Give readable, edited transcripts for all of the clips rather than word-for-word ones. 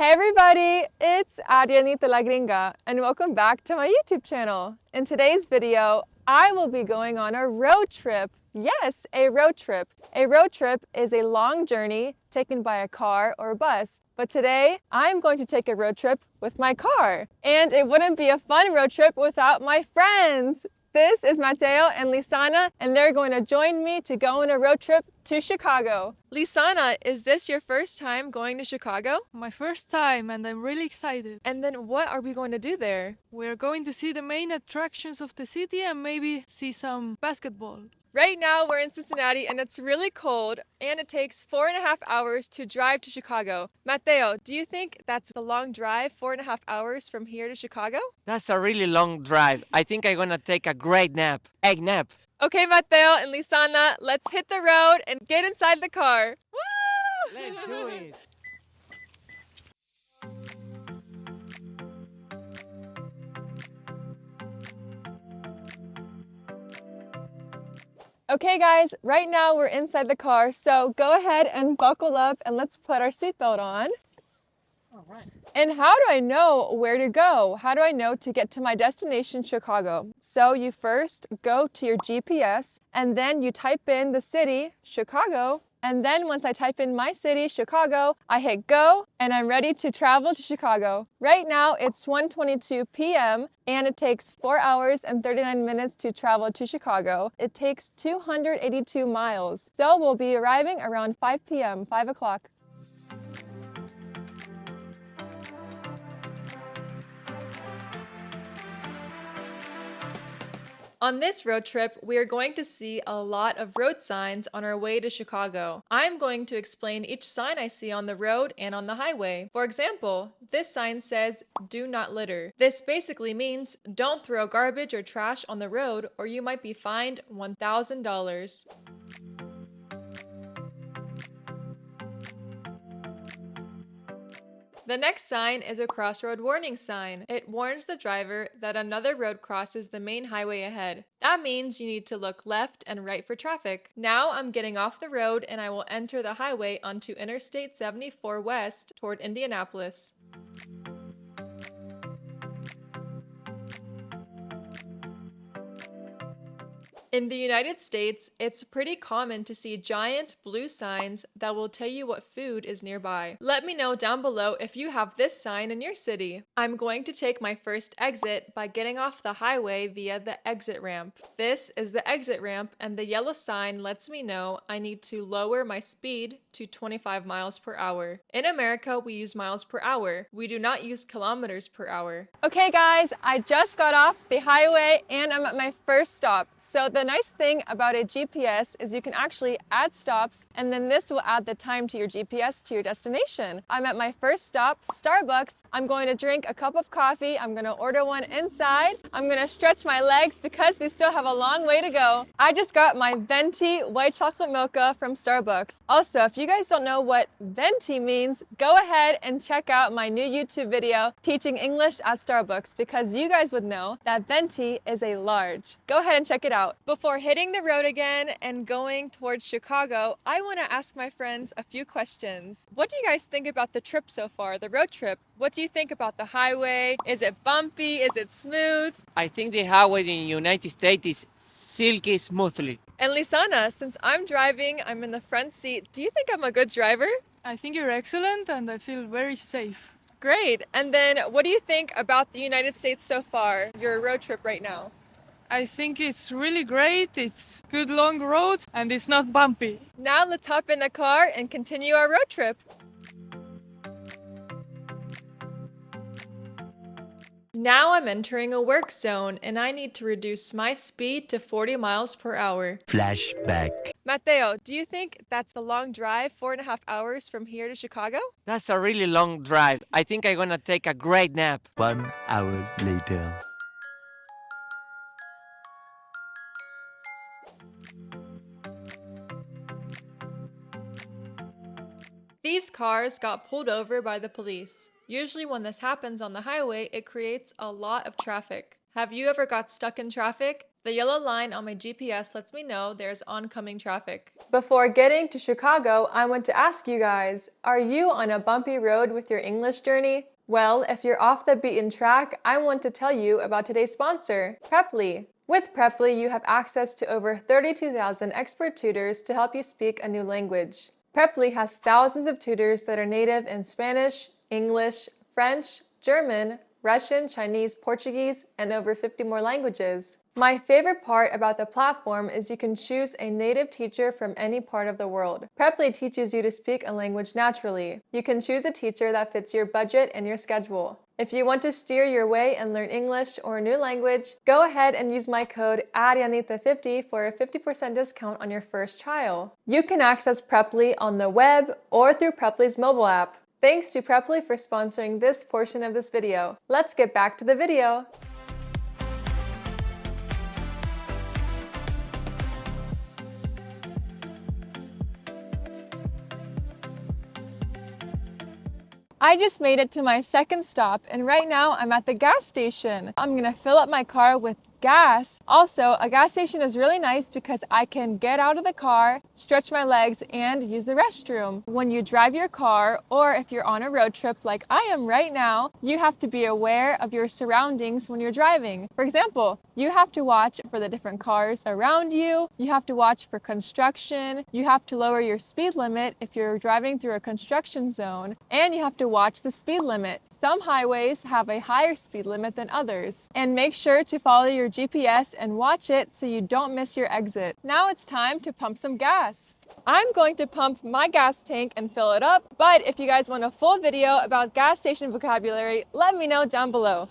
Hey everybody, it's Ariannitalagringa and welcome back to my YouTube channel. In today's video, I will be going on a road trip. Yes, a road trip. A road trip is a long journey taken by a car or bus. But today, I'm going to take a road trip with my car. And it wouldn't be a fun road trip without my friends. This is Mateo and Lisana, and they're going to join me to go on a road trip to Chicago. Lisana, is this your first time going to Chicago? My first time, and I'm really excited. And then what are we going to do there? We're going to see the main attractions of the city and maybe see some basketball. Right now we're in Cincinnati and it's really cold and it takes 4.5 hours to drive to Chicago. Mateo, do you think that's a long drive, 4.5 hours from here to Chicago? That's a really long drive. I think I'm gonna take a great nap. Egg nap. Okay, Mateo and Lisana, let's hit the road and get inside the car. Woo! Let's do it. Okay guys, right now we're inside the car, so go ahead and buckle up and let's put our seatbelt on. All right. And how do I know where to go? How do I know to get to my destination, Chicago? So you first go to your GPS and then you type in the city, Chicago. And then once I type in my city, Chicago, I hit go and I'm ready to travel to Chicago. Right now it's 1:22 p.m. and it takes 4 hours and 39 minutes to travel to Chicago. It takes 282 miles. So we'll be arriving around 5 p.m., 5 o'clock. On this road trip, we are going to see a lot of road signs on our way to Chicago. I'm going to explain each sign I see on the road and on the highway. For example, this sign says, "Do not litter." This basically means don't throw garbage or trash on the road or you might be fined $1,000. The next sign is a crossroad warning sign. It warns the driver that another road crosses the main highway ahead. That means you need to look left and right for traffic. Now I'm getting off the road and I will enter the highway onto Interstate 74 West toward Indianapolis. In the United States, it's pretty common to see giant blue signs that will tell you what food is nearby. Let me know down below if you have this sign in your city. I'm going to take my first exit by getting off the highway via the exit ramp. This is the exit ramp and the yellow sign lets me know I need to lower my speed to 25 miles per hour. In America, we use miles per hour. We do not use kilometers per hour. Okay guys, I just got off the highway and I'm at my first stop. So the nice thing about a GPS is you can actually add stops and then this will add the time to your GPS to your destination. I'm at my first stop, Starbucks. I'm going to drink a cup of coffee. I'm going to order one inside. I'm going to stretch my legs because we still have a long way to go. I just got my venti white chocolate mocha from Starbucks. Also, if you guys don't know what venti means, go ahead and check out my new YouTube video teaching English at Starbucks because you guys would know that venti is a large. Go ahead and check it out. Before hitting the road again and going towards Chicago, I want to ask my friends a few questions. What do you guys think about the trip so far, the road trip? What do you think about the highway? Is it bumpy? Is it smooth? I think the highway in the United States is silky smoothly. And Lisana, since I'm driving, I'm in the front seat. Do you think I'm a good driver? I think you're excellent and I feel very safe. Great. And then what do you think about the United States so far, your road trip right now? I think it's really great, it's good long roads and it's not bumpy. Now let's hop in the car and continue our road trip. Now I'm entering a work zone and I need to reduce my speed to 40 miles per hour. Flashback. Mateo, do you think that's a long drive, 4.5 hours from here to Chicago? That's a really long drive. I think I'm gonna take a great nap. 1 hour later. These cars got pulled over by the police. Usually when this happens on the highway, it creates a lot of traffic. Have you ever got stuck in traffic? The yellow line on my GPS lets me know there's oncoming traffic. Before getting to Chicago, I want to ask you guys, are you on a bumpy road with your English journey? Well, if you're off the beaten track, I want to tell you about today's sponsor, Preply. With Preply, you have access to over 32,000 expert tutors to help you speak a new language. Preply has thousands of tutors that are native in Spanish, English, French, German, Russian, Chinese, Portuguese, and over 50 more languages. My favorite part about the platform is you can choose a native teacher from any part of the world. Preply teaches you to speak a language naturally. You can choose a teacher that fits your budget and your schedule. If you want to steer your way and learn English or a new language, go ahead and use my code Ariannita50 for a 50% discount on your first trial. You can access Preply on the web or through Preply's mobile app. Thanks to Preply for sponsoring this portion of this video. Let's get back to the video. I just made it to my second stop, and right now I'm at the gas station. I'm gonna fill up my car with gas. Also, a gas station is really nice because I can get out of the car, stretch my legs, and use the restroom. When you drive your car, or if you're on a road trip like I am right now, you have to be aware of your surroundings when you're driving. For example, you have to watch for the different cars around you, you have to watch for construction, you have to lower your speed limit if you're driving through a construction zone, and you have to watch the speed limit. Some highways have a higher speed limit than others. And make sure to follow your GPS and watch it so you don't miss your exit. Now it's time to pump some gas. I'm going to pump my gas tank and fill it up, but if you guys want a full video about gas station vocabulary, let me know down below.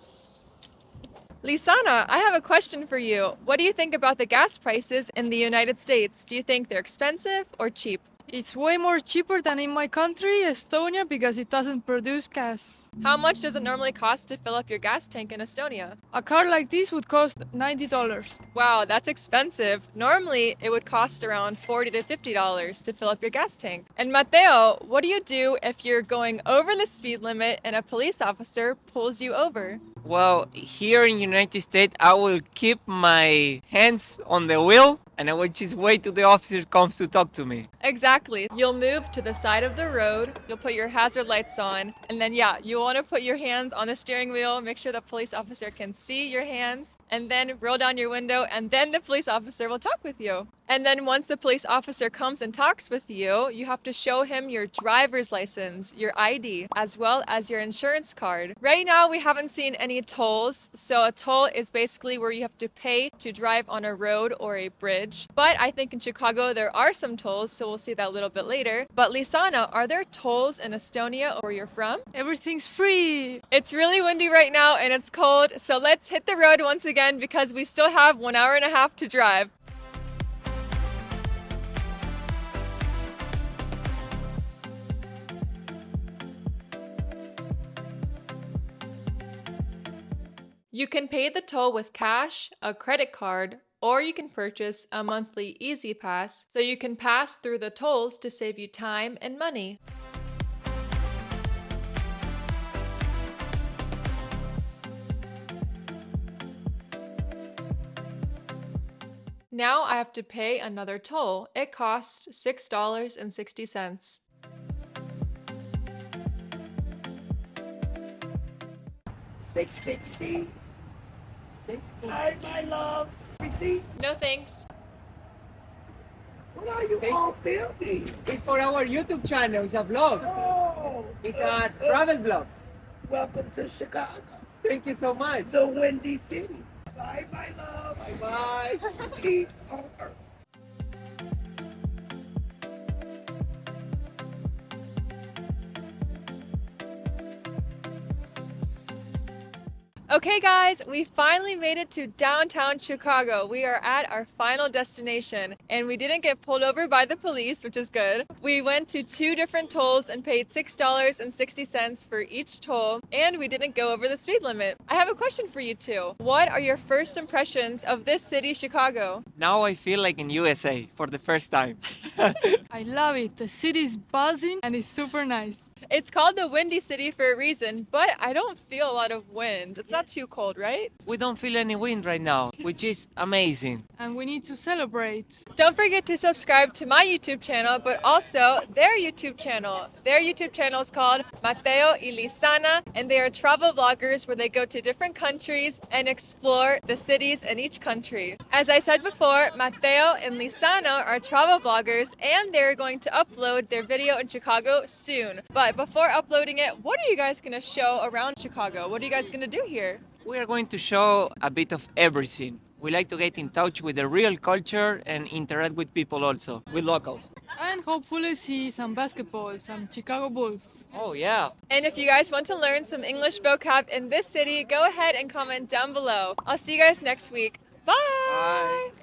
Lisana, I have a question for you. What do you think about the gas prices in the United States? Do you think they're expensive or cheap? It's way more cheaper than in my country, Estonia, because it doesn't produce gas. How much does it normally cost to fill up your gas tank in Estonia? A car like this would cost $90. Wow, that's expensive. Normally, it would cost around $40 to $50 to fill up your gas tank. And Mateo, what do you do if you're going over the speed limit and a police officer pulls you over? Well, here in United States, I will keep my hands on the wheel and I will just wait till the officer comes to talk to me. Exactly. You'll move to the side of the road, you'll put your hazard lights on, and then you want to put your hands on the steering wheel, make sure the police officer can see your hands, and then roll down your window, and then the police officer will talk with you. And then once the police officer comes and talks with you, you have to show him your driver's license, your ID, as well as your insurance card. Right now, we haven't seen any tolls. So a toll is basically where you have to pay to drive on a road or a bridge. But I think in Chicago, there are some tolls, so we'll see that a little bit later. But Lisana, are there tolls in Estonia or where you're from? Everything's free. It's really windy right now and it's cold. So let's hit the road once again because we still have 1.5 hours to drive. You can pay the toll with cash, a credit card, or you can purchase a monthly Easy Pass so you can pass through the tolls to save you time and money. Now I have to pay another toll. It costs $6.60. $6.60. Hi, my love. Receipt? No thanks. What are you all filming? It's for our YouTube channel. It's a vlog. Oh, It's a travel vlog. welcome to Chicago, Thank you so much. the Windy City. Bye, my love. Bye. Peace on earth. Okay guys, we finally made it to downtown Chicago. We are at our final destination and we didn't get pulled over by the police, which is good. We went to 2 different tolls and paid $6.60 for each toll, and we didn't go over the speed limit. I have a question for you two. What are your first impressions of this city, Chicago? Now I feel like in USA for the first time. I love it. The city's buzzing and it's super nice. It's called the Windy City for a reason, but I don't feel a lot of wind. It's not too cold, right? We don't feel any wind right now, which is amazing. And we need to celebrate. Don't forget to subscribe to my YouTube channel, but also their YouTube channel. Their YouTube channel is called Mateo y Lisana, and they are travel vloggers where they go to different countries and explore the cities in each country. As I said before, Mateo and Lisana are travel vloggers, and they're going to upload their video in Chicago soon. But before uploading it, what are you guys going to show around Chicago? What are you guys going to do here? We are going to show a bit of everything. We like to get in touch with the real culture and interact with people also, with locals. And hopefully see some basketball, some Chicago Bulls. Oh, yeah. And if you guys want to learn some English vocab in this city, go ahead and comment down below. I'll see you guys next week. Bye! Bye.